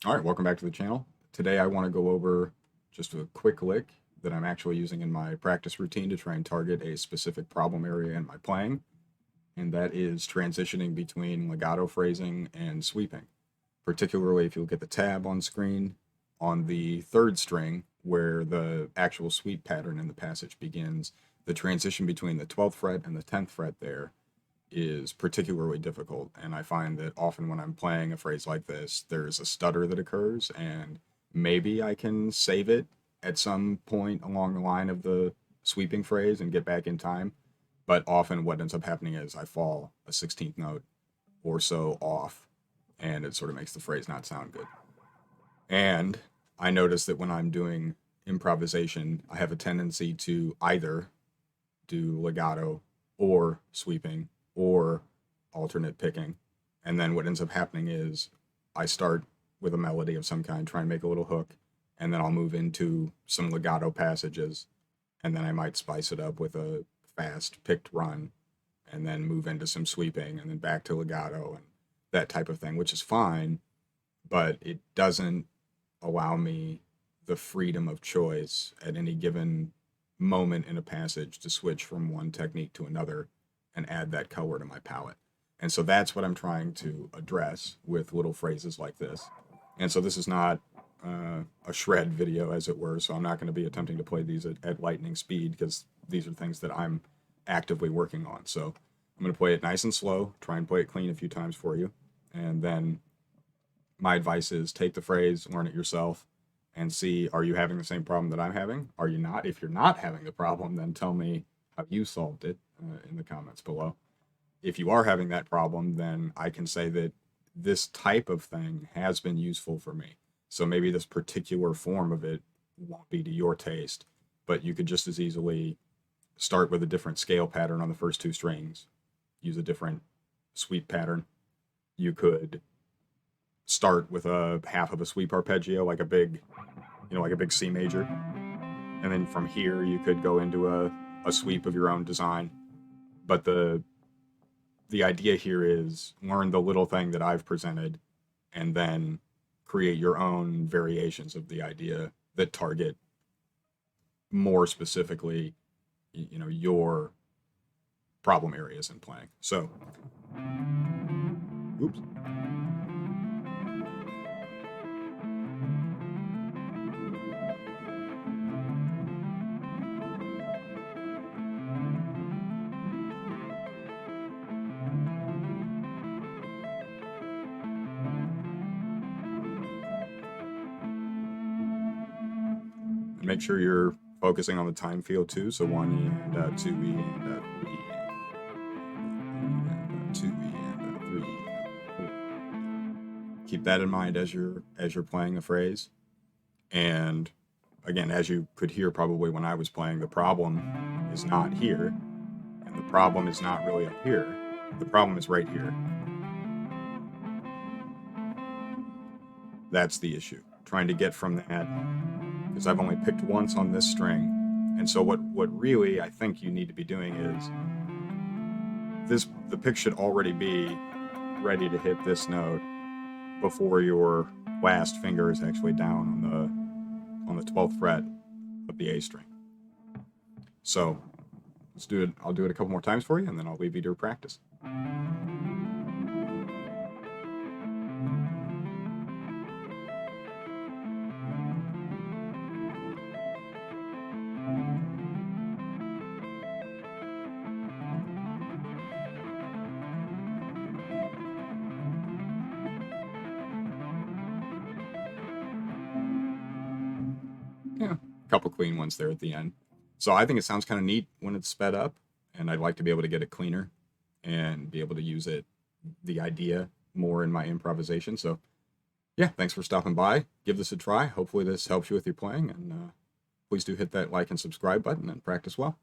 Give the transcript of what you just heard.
All right, welcome back to the channel. Today I want to go over just a quick lick that I'm actually using in my practice routine to try and target a specific problem area in my playing, and that is transitioning between legato phrasing and sweeping. Particularly if you look at the tab on screen on the third string where the actual sweep pattern in the passage begins, the transition between the 12th fret and the 10th fret there is particularly difficult. And I find that often when I'm playing a phrase like this, there's a stutter that occurs, and maybe I can save it at some point along the line of the sweeping phrase and get back in time. But often what ends up happening is I fall a 16th note or so off, and it sort of makes the phrase not sound good. And I notice that when I'm doing improvisation, I have a tendency to either do legato or sweeping or alternate picking. And then what ends up happening is I start with a melody of some kind, try and make a little hook, and then I'll move into some legato passages, and then I might spice it up with a fast picked run, and then move into some sweeping, and then back to legato, and that type of thing, which is fine, but it doesn't allow me the freedom of choice at any given moment in a passage to switch from one technique to another and add that color to my palette. And so that's what I'm trying to address with little phrases like this. And so this is not a shred video, as it were. So I'm not going to be attempting to play these at lightning speed because these are things that I'm actively working on. So I'm going to play it nice and slow, try and play it clean a few times for you. And then my advice is take the phrase, learn it yourself, and see, are you having the same problem that I'm having? Are you not? If you're not having the problem, then tell me how you solved it in the comments below. If you are having that problem, then I can say that this type of thing has been useful for me. So maybe this particular form of it won't be to your taste, but you could just as easily start with a different scale pattern on the first two strings, use a different sweep pattern. You could start with a half of a sweep arpeggio, like a big, like a big C major. And then from here, you could go into a sweep of your own design. But the idea here is learn the little thing that I've presented and then create your own variations of the idea that target more specifically, your problem areas in playing. So, oops. And make sure you're focusing on the time field too. So 1E and 2E and 3E and 2E and 3E. Keep that in mind as you're playing the phrase. And again, as you could hear probably when I was playing, the problem is not here, and the problem is not really up here. The problem is right here. That's the issue. Trying to get from that, because I've only picked once on this string. And so what really I think you need to be doing is the pick should already be ready to hit this note before your last finger is actually down on the 12th fret of the A string. So let's do it. I'll do it a couple more times for you, and then I'll leave you to your practice. Yeah, a couple clean ones there at the end. So I think it sounds kind of neat when it's sped up, and I'd like to be able to get it cleaner and be able to use the idea more in my improvisation. So yeah, thanks for stopping by. Give this a try. Hopefully this helps you with your playing, and please do hit that like and subscribe button and practice well.